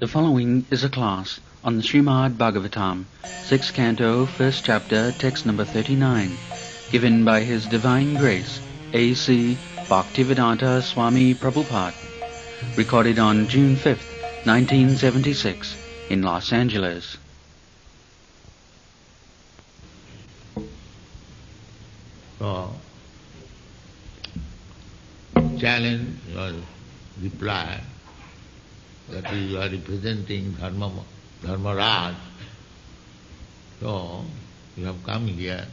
The following is a class on the Srimad Bhagavatam, 6th Canto, 1st Chapter, text number 39, given by His Divine Grace, A.C. Bhaktivedanta Swami Prabhupada, recorded on June 5th, 1976, in Los Angeles. So, challenge or reply that you are representing Dharmaraj. So, you have come here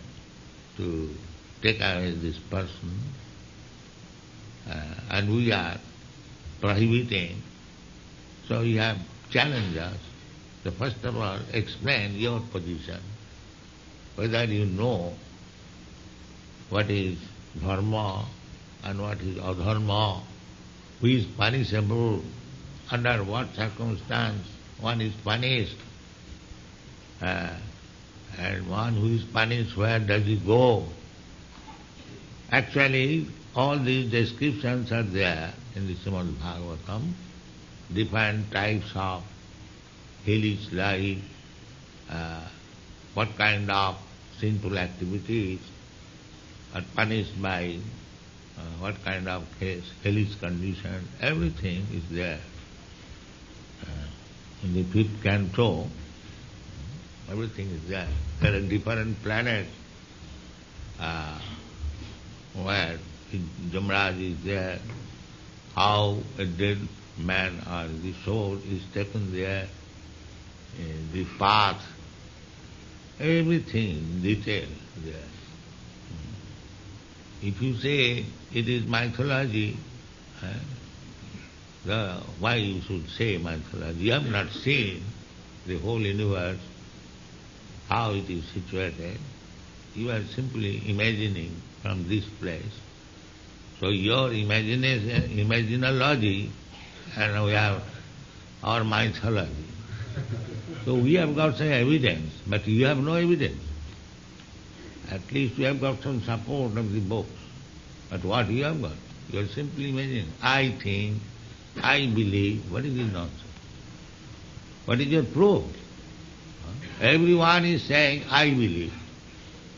to take away this person and we are prohibiting. So you have challenged us. So first of all, explain your position, whether you know what is dharma and what is adharma, who is punishable, under what circumstance one is punished, and one who is punished, where does he go? Actually, all these descriptions are there in the Srimad Bhagavatam, different types of hellish life, what kind of sinful activities are punished by what kind of hellish condition, everything is there. In the fifth canto, everything is there. There are different planets where Jamraj is there, how a dead man or the soul is taken there, the path, everything in detail there. If you say it is mythology, why you should say mythology? You have not seen the whole universe, how it is situated. You are simply imagining from this place. So your imaginology, and we have our mythology. So we have got some evidence, but you have no evidence. At least you have got some support of the books. But what you have got? You are simply imagining. I think, I believe. What is this nonsense? What is your proof? Everyone is saying, I believe.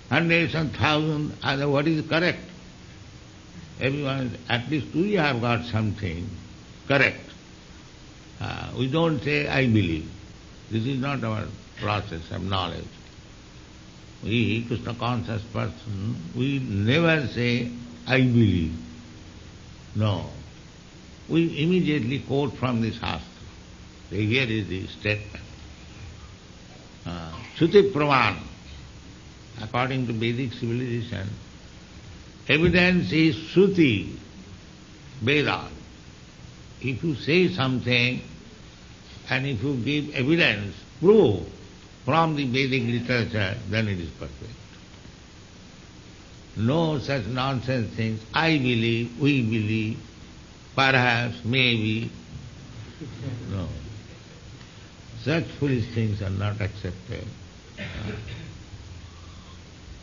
Hundreds and thousands, what is correct? Everyone, at least we have got something correct. We don't say, I believe. This is not our process of knowledge. We, Krishna conscious person, we never say, I believe. No. We immediately quote from the Shastra. Here is the statement. Shruti Praman, according to Vedic civilization, evidence is Shruti, Veda. If you say something and if you give evidence, proof from the Vedic literature, then it is perfect. No such nonsense things, I believe, we believe, perhaps, maybe. No. Such foolish things are not accepted.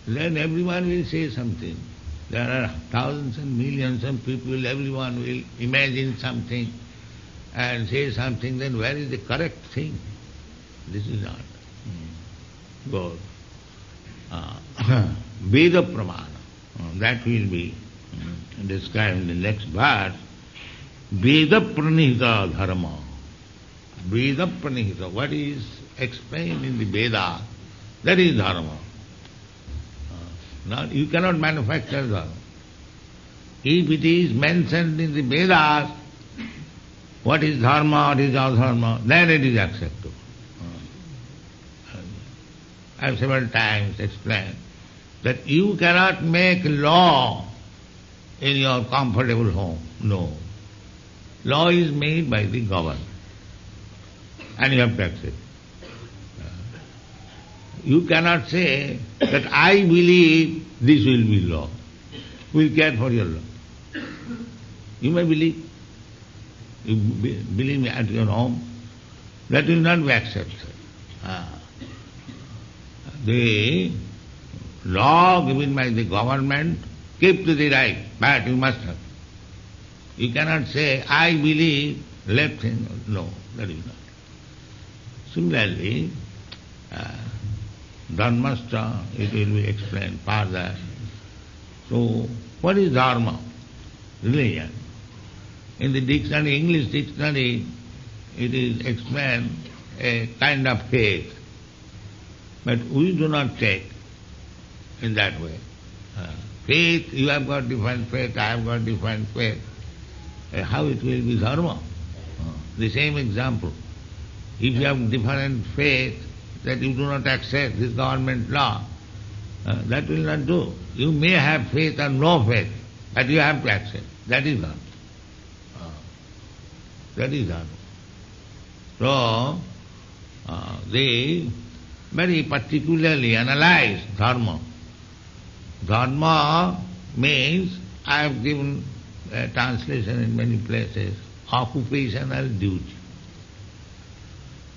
Then everyone will say something. There are thousands and millions of people, everyone will imagine something and say something, then where is the correct thing? This is not good. Veda Pramana, that will be described in the next verse. Veda Pranihita Dharma. Veda Pranihita, what is explained in the Veda, that is Dharma. Now, you cannot manufacture Dharma. If it is mentioned in the Vedas, what is Dharma, what is Adharma, then it is acceptable. I have several times explained that you cannot make law in your comfortable home. No. Law is made by the government, and you have to accept. You cannot say that I believe this will be law. Who will care for your law? You may believe. You believe me at your home. That will not be accepted. The law given by the government, keep to the right, but you must have. You cannot say, I believe left hand. No, that is not. Similarly, Dharmastra, it will be explained further. So, what is dharma? Religion. In the dictionary, English dictionary, it is explained a kind of faith. But we do not take in that way. Faith, you have got different faith, I have got different faith. How it will be dharma? The same example. If you have different faith that you do not accept this government law, that will not do. You may have faith or no faith, but you have to accept. That is dharma. That is dharma. So, they very particularly analyze dharma. Dharma means, I have given a translation in many places, occupational duty.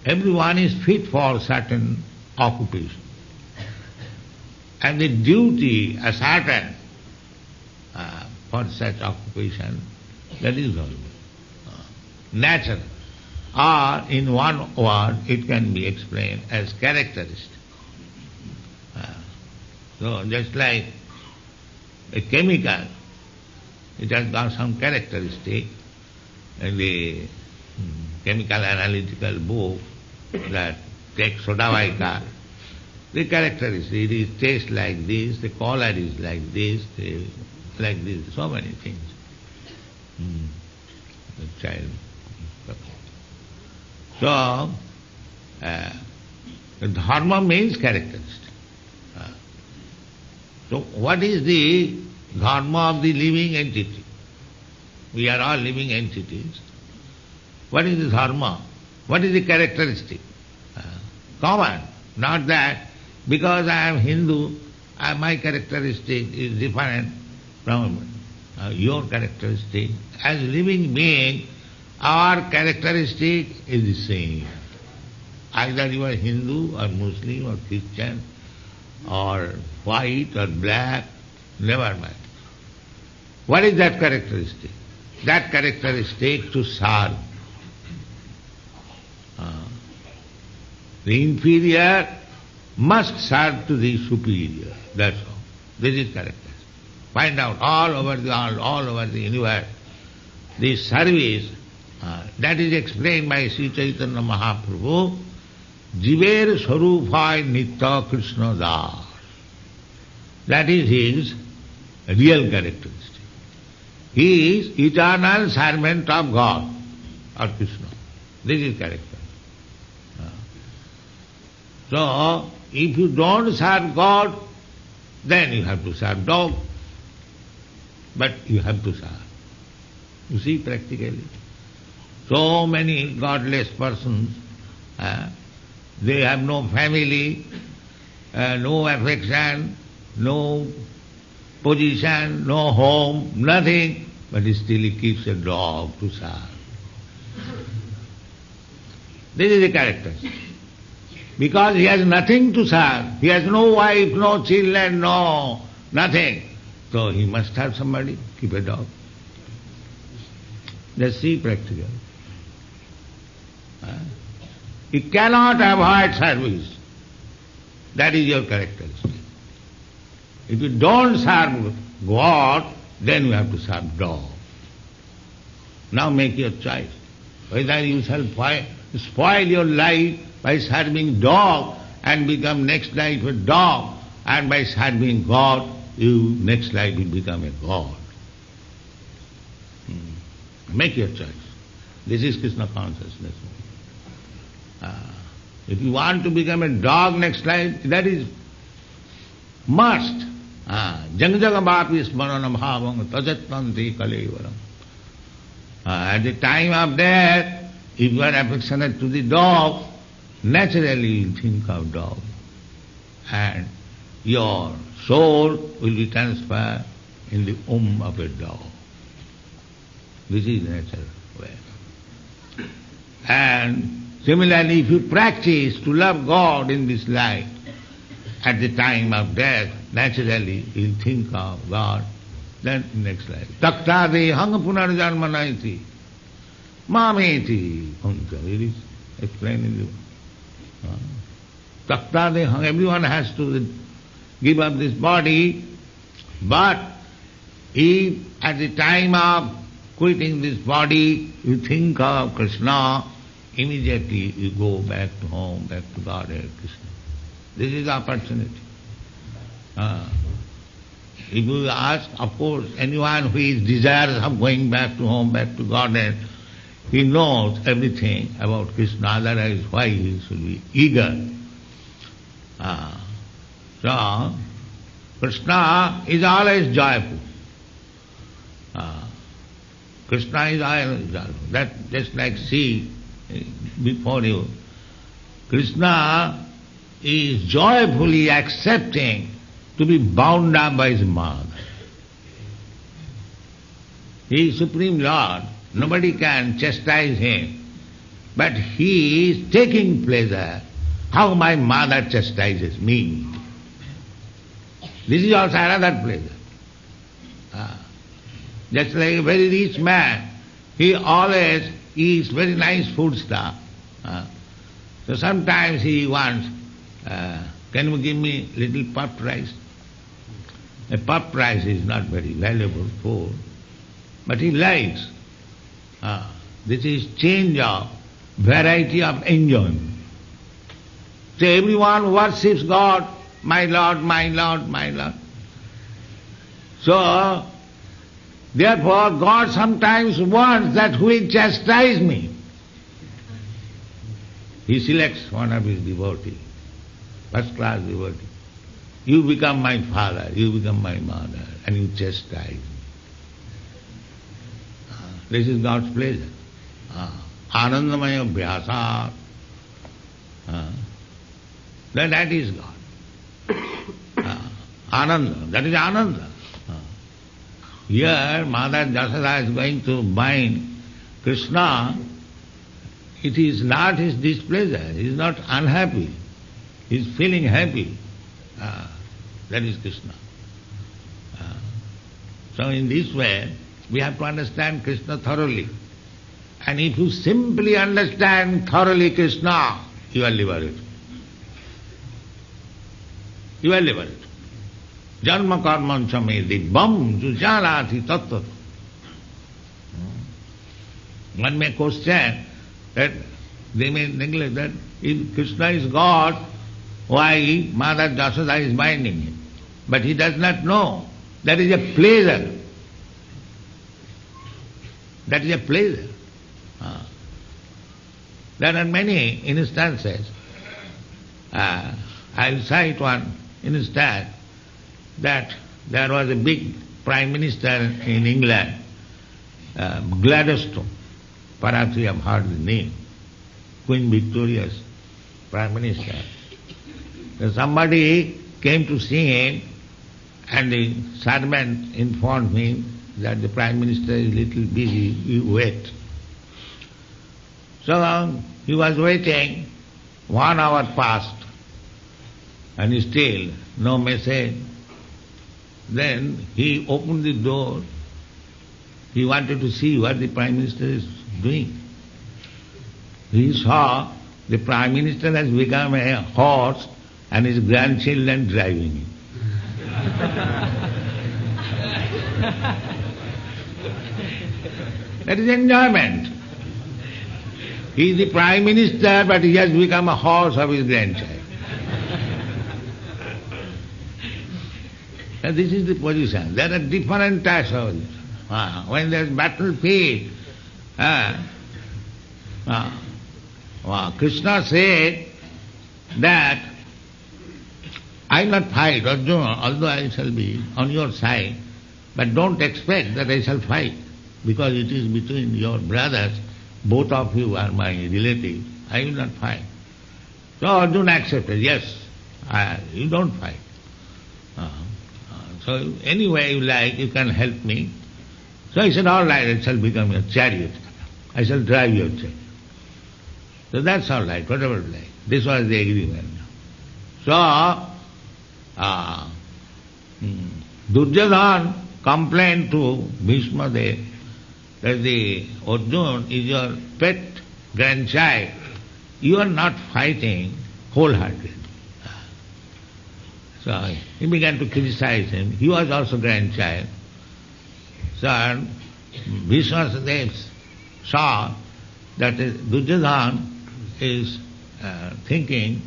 Everyone is fit for certain occupation. And the duty ascertained for such occupation, that is dharma. Natural. Or in one word, it can be explained as characteristic. So just like a chemical, it has got some characteristic. In the chemical analytical book that takes soda bicarb, the characteristic, it tastes like this, the color is like this, so many things. The child. So, dharma means characteristic. So, what is the dharma of the living entity? We are all living entities. What is the dharma? What is the characteristic? Common. Not that because I am Hindu, my characteristic is different from your characteristic. As living being, our characteristic is the same. Either you are Hindu or Muslim or Christian or white or black, never mind. What is that characteristic? That characteristic to serve. The inferior must serve to the superior. That's all. This is characteristic. Find out all over the world, all over the universe, this service, that is explained by Sri Chaitanya Mahaprabhu, Jiver Swarupay Nitya Krishna Das. That is his real characteristic. He is eternal servant of God or Krishna. This is character. So, if you don't serve God, then you have to serve dog. But you have to serve. You see practically. So many godless persons, they have no family, no affection, no position, no home, nothing, but still he keeps a dog to serve. This is the character. Because he has nothing to serve, he has no wife, no children, no nothing. So he must have somebody, keep a dog. Let's see practical. You cannot avoid service. That is your characteristic. If you don't serve God, then you have to serve dog. Now make your choice. Whether you shall spoil your life by serving dog and become next life a dog, and by serving God, you next life will become a God. Make your choice. This is Krishna consciousness. If you want to become a dog next life, that is must. Jang jagamapi smaranam bhavang tajatvanti kalevaram. At the time of death, if you are affectionate to the dog, naturally you will think of dog. And your soul will be transferred in the womb of a dog. This is the natural way. And similarly, if you practice to love God in this life, at the time of death, naturally you'll think of God, then next life. Taktade hang punarjanmanaiti mameti. It is explained in the Takta de hung, everyone has to give up this body, but if at the time of quitting this body you think of Krishna, immediately you go back to home, back to Godhead, Krishna. This is the opportunity. If you ask, of course, anyone who is desirous of going back to home, back to Godhead, he knows everything about Krishna, otherwise why he should be eager. So, Krishna is always joyful. Krishna is always joyful. That just like sea before you. Krishna is joyfully accepting to be bound up by his mother. He is Supreme Lord. Nobody can chastise him. But he is taking pleasure how my mother chastises me. This is also another pleasure. Just like a very rich man, he always eats very nice food stuff. So sometimes he wants, can you give me little puffed rice? A puffed rice is not very valuable food, but he likes. This is change of variety of enjoyment. So everyone worships God, my Lord, my Lord, my Lord. So, therefore, God sometimes wants that who will chastise me. He selects one of his devotees, first class devotee. You become my father, you become my mother, and you chastise me. This is God's pleasure. Anandamaya Vyasa. Then that is God. Ananda, that is Ananda. Here, Mother Jashoda is going to bind Krishna. It is not his displeasure. He is not unhappy. He is feeling happy. That is Krishna. So in this way, we have to understand Krishna thoroughly. And if you simply understand thoroughly Krishna, you are liberated. You are liberated. Janma karman chamedi bam jujanati tattva. One may question that they may neglect that if Krishna is God, why Mother Jashoda is binding him? But he does not know. That is a pleasure. That is a pleasure. There are many instances. I will cite one instance that there was a big Prime Minister in England, Gladstone. Perhaps you have heard the name. Queen Victoria's Prime Minister. So somebody came to see him and the servant informed him that the Prime Minister is a little busy, you wait. So he was waiting, 1 hour passed and still no message. Then he opened the door. He wanted to see what the Prime Minister is doing. He saw the Prime Minister has become a horse and his grandchildren driving him. That is enjoyment. He is the Prime Minister, but he has become a horse of his grandchild. And this is the position. There are different types of it. When there is battlefield, Krishna said that I will not fight, Arjuna, although I shall be on your side, but don't expect that I shall fight, because it is between your brothers, both of you are my relatives, I will not fight. So Arjuna accepted, yes, you don't fight. So any way you like, you can help me. So he said, all right, I shall become your chariot. I shall drive your chariot. So that's all right, whatever you like. This was the agreement. So, Duryodhana complained to Bhishma Dev that the Arjuna is your pet grandchild. You are not fighting wholehearted. So he began to criticize him. He was also grandchild. So Bhishma saw that Duryodhana is thinking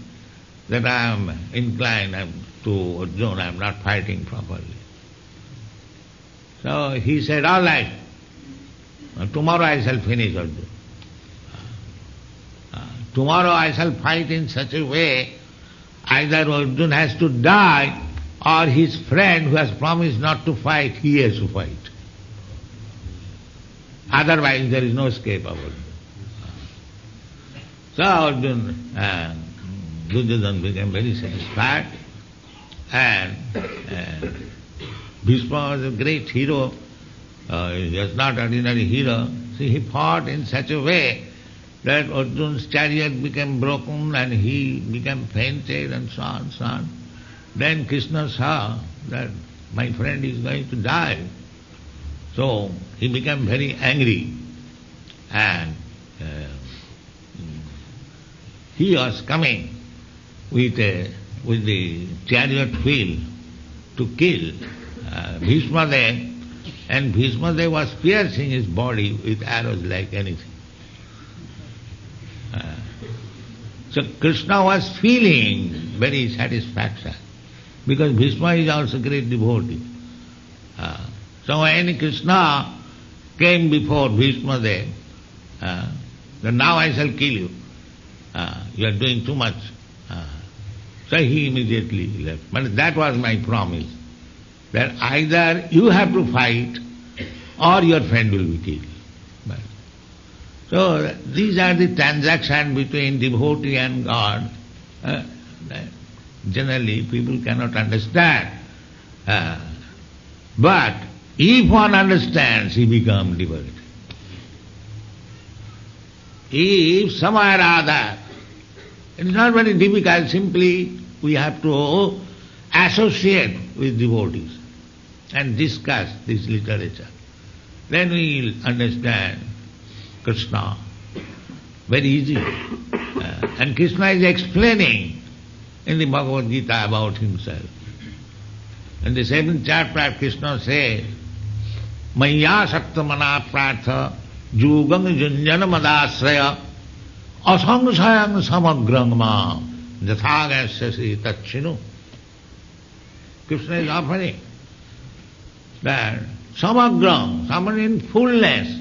that I am inclined to Arjuna, I am not fighting properly. So he said, all right, tomorrow I shall finish Arjuna. Tomorrow I shall fight in such a way, either Arjuna has to die or his friend who has promised not to fight, he has to fight. Otherwise there is no escape of Arjuna. So Arjuna, Duryodhana became very satisfied, and Bhishma was a great hero. He was not ordinary hero. See, he fought in such a way that Arjuna's chariot became broken and he became fainted and so on, so on. Then Krishna saw that my friend is going to die. So he became very angry, and he was coming with the chariot wheel to kill Bhishma Dev, and Bhishma Dev was piercing his body with arrows like anything. So Krishna was feeling very satisfaction, because Bhishma is also great devotee. So when Krishna came before Bhishma Dev, then now I shall kill you. You are doing too much. So he immediately left. But that was my promise, that either you have to fight or your friend will be killed. But so these are the transactions between devotee and God. Generally people cannot understand. But if one understands, he becomes devotee. If somewhere or other, it is not very difficult, simply we have to associate with devotees and discuss this literature. Then we will understand Krishna very easily. And Krishna is explaining in the Bhagavad Gita about himself. In the 7th chapter, Krishna says, Maya saktamana prartha jugam junjana madasraya asangsayam samagrang ma jathagasya tachinu. Krishna is offering that samagrang, someone in fullness,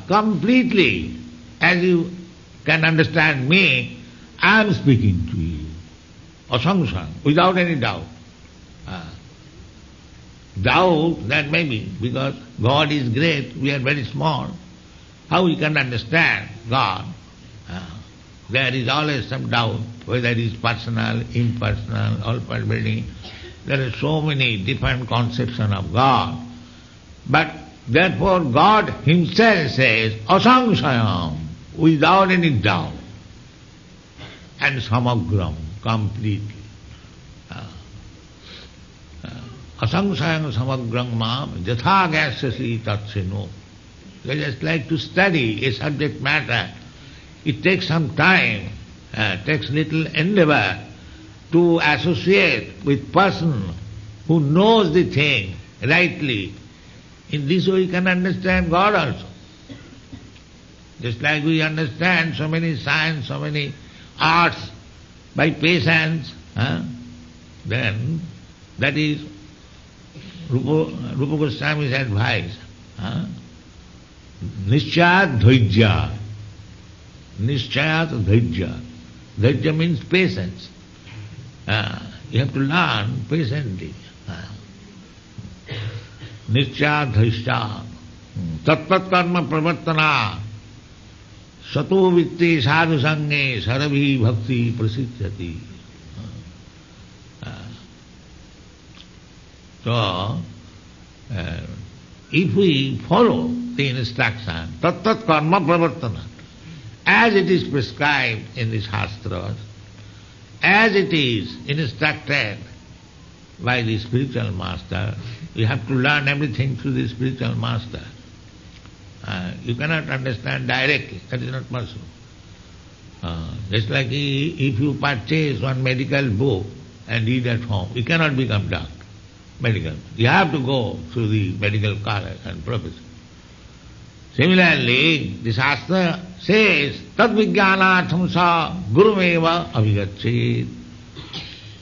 completely, as you can understand me, I am speaking to you. Asangsayam, without any doubt. Doubt, that may be, because God is great, we are very small. How we can understand God? There is always some doubt, whether it is personal, impersonal, all-pervading. There are so many different conceptions of God. But therefore God himself says, asangsayam, without any doubt, and samagram, completely. Asangsayam samagrang mam jathagasya tatsino. They just like to study a subject matter. It takes some time, takes little endeavor to associate with person who knows the thing rightly. In this way you can understand God also. Just like we understand so many science, so many arts by patience, then that is Rupa Goswami's advice. Nischayat dhaijya. Nischayat dhaijya. Dhaijya means patience. You have to learn patiently. Nischayat dhaijya. Tatpat karma pravartana. Sato vitti sadhu sange sarabhi bhakti prasiddhati. So, if we follow the instruction, tat karma pravartana, as it is prescribed in the Shastras, as it is instructed by the spiritual master, you have to learn everything through the spiritual master. You cannot understand directly, that is not possible. Just like if you purchase one medical book and read at home, you cannot become doctor, medical. You have to go through the medical college and professor. Similarly, the Shastra says, Tad vijnanatham sa gurumeva avigacchit.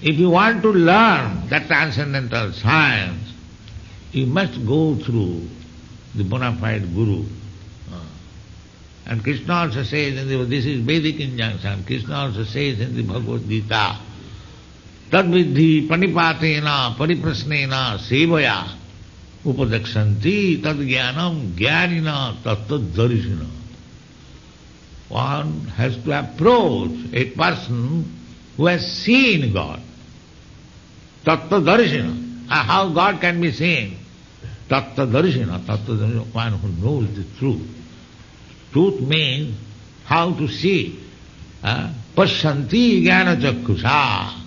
If you want to learn the transcendental science, you must go through the bona fide guru. And Krishna also says, this is Vedic injunction, Krishna also says in the Bhagavad Gita, Tad vidhi panipatena pariprasnena sevaya upadakshanti tad jnanam jnanina tattva darishina. One has to approach a person who has seen God. Tattva darishina. How God can be seen? Tattva darishina. Tattva darishina, one who knows the truth. Truth means how to see. Pasyanti jnana chakkusha,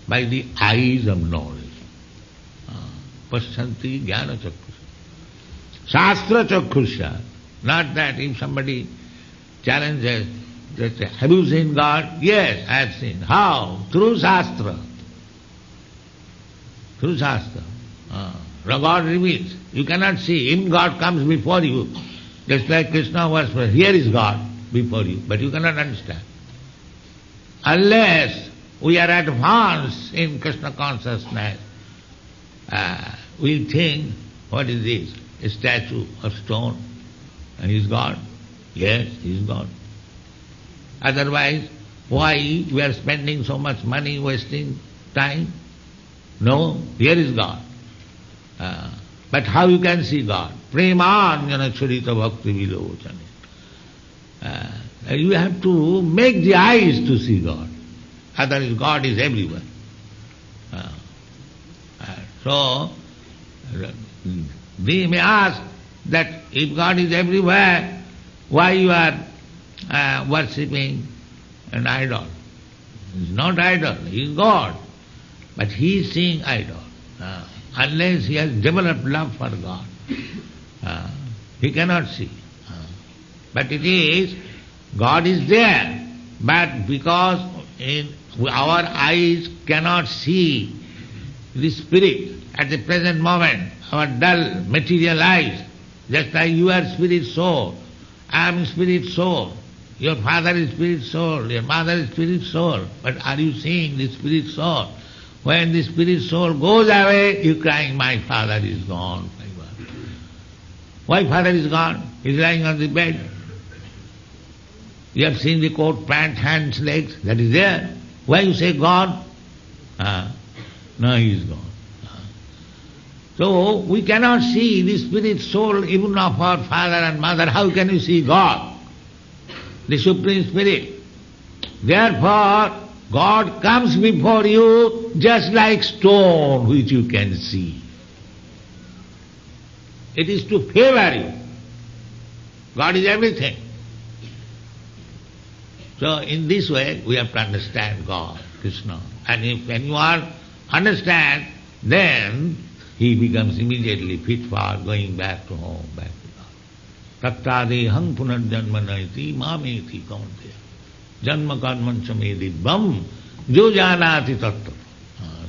by the eyes of knowledge. Pasyanti jnana chakkusha. Shastra chakkusha. Not that if somebody challenges, just say, have you seen God? Yes, I have seen. How? Through Shastra. Through Shastra. God reveals. You cannot see. If God comes before you, just like Krishna was, here is God before you, but you cannot understand. Unless we are advanced in Krishna consciousness, we think, what is this? A statue of stone. And he is God. Yes, he is God. Otherwise, why we are spending so much money, wasting time? No, here is God. But how you can see God? Premanjana charita bhakti vilochane. You have to make the eyes to see God. Otherwise God is everywhere. So, we may ask that if God is everywhere, why you are worshipping an idol? He is not idol, he is God. But he is seeing idol. Unless he has developed love for God, he cannot see. But it is, God is there, but because our eyes cannot see the spirit at the present moment, our dull material eyes, just like you are spirit soul, I am spirit soul, your father is spirit soul, your mother is spirit soul, but are you seeing the spirit soul? When the spirit soul goes away, you crying, my father is gone. Why father is gone? He is lying on the bed. You have seen the coat, pants, hands, legs, that is there. Why you say God? No, he is gone. So we cannot see the spirit soul even of our father and mother. How can you see God? The Supreme Spirit. Therefore, God comes before you just like stone which you can see. It is to favor you. God is everything. So in this way we have to understand God, Krishna. And if anyone understands, then he becomes immediately fit for going back to home, back to God. Tattadehang punarjanma naiti mameti kaunteya. Janma karman samedi bam jo janati tattva.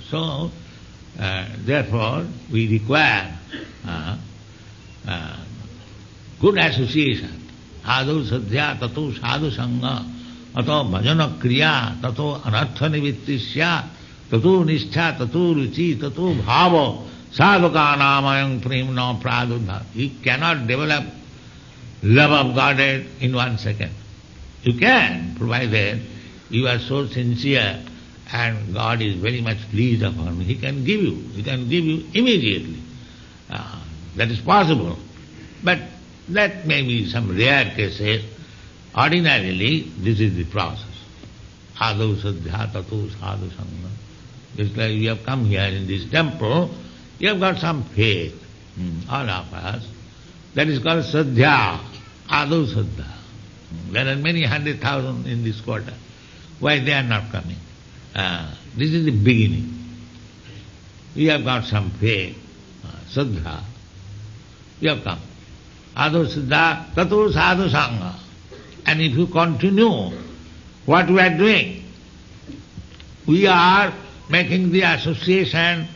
So, therefore, we require good association. Adu sadhya tato sadhu sangha ato bhajana kriya tato anartha nivittisya tato nishtha tato ruchi tato bhava sadhuka namayang premna pradudha. You cannot develop love of Godhead in 1 second. You can, provided you are so sincere and God is very much pleased upon you. He can give you immediately. That is possible. But that may be some rare cases. Ordinarily, this is the process. Adu sadhya tato sadhu sangha. Just like you have come here in this temple, you have got some faith, all of us. That is called sadhya, adu sadhya. There are many 100,000 in this quarter. Why they are not coming? This is the beginning. You have got some faith, sadhya. You have come. Adu sadhya, tato sadhu sangha. And if you continue what we are doing? We are making the association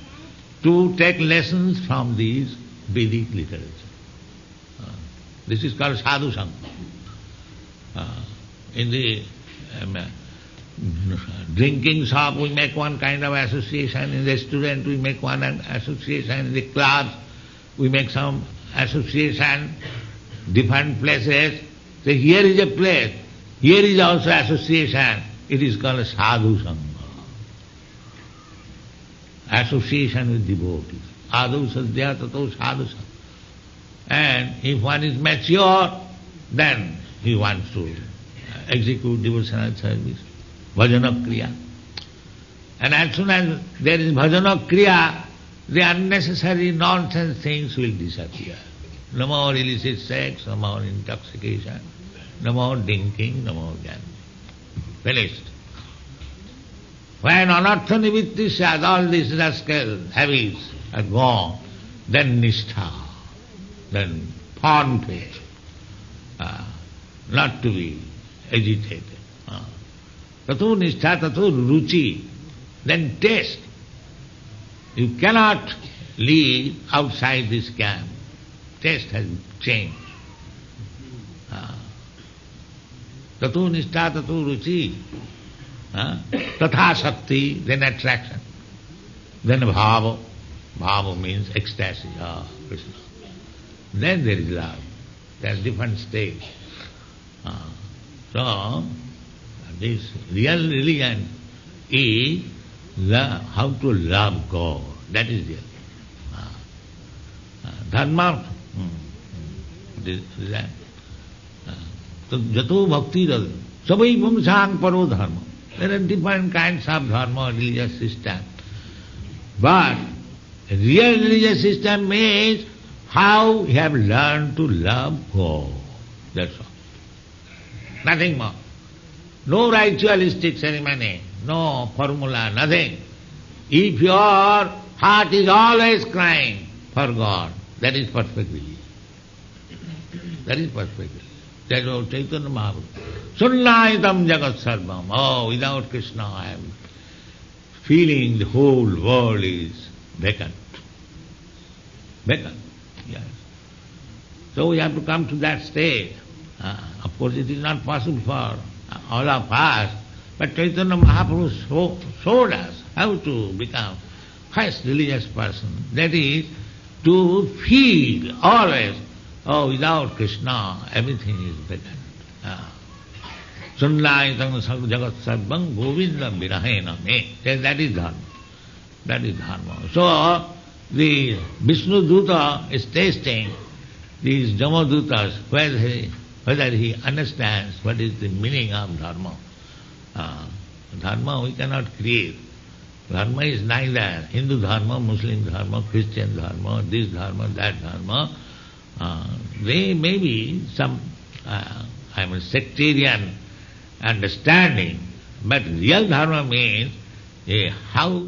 to take lessons from these Vedic literature. This is called sadhu sangha. In the drinking shop we make one kind of association, in the restaurant we make one association, in the clubs we make some association, different places. So here is a place, here is also association, it is called sadhu sangha. Association with devotees. Adu sadhya tato sadhu sangha. And if one is mature, then he wants to execute devotional service, bhajana kriya. And as soon as there is bhajana kriya, the unnecessary nonsense things will disappear. No more illicit sex, no more intoxication, no more drinking, no more gambling. Finished. When anartha nivitti sad, all these rascal habits are gone, then nishtha, then firm faith, not to be agitated. Tato nishtha, tato ruchi, then taste. You cannot live outside this camp. Taste has changed. Tato nishtha, tato ruchi, tatha shakti, then attraction, then bhava. Bhava means ecstasy, Krishna. Then there is love. There are different stages. So, this real religion is how to love God. That is real. Dharma. Jato bhakti rada. Sabai pumsang paro dharma. There are different kinds of dharma, religious system. But real religious system means how you have learned to love God. That's all. Nothing more. No ritualistic ceremony, no formula, nothing. If your heart is always crying for God, that is perfect religion. That is perfect religion. That's what Chaitanya Mahaprabhu. Sunnaitam jagat sarvam. Oh, without Krishna I am feeling the whole world is vacant. Vacant, yes. So we have to come to that state. Of course it is not possible for all of us, but Chaitanya Mahaprabhu showed us how to become first religious person. That is to feel always, oh, without Krishna everything is vacant. Sunnaitam jagat sarvam govindam virahena me. That is dharma. That is dharma. So the Vishnu Duta is tasting these Jamadutas, whether he understands what is the meaning of dharma. Dharma we cannot create. Dharma is neither Hindu dharma, Muslim dharma, Christian dharma, this dharma, that dharma. They may be some sectarian understanding, but real dharma means how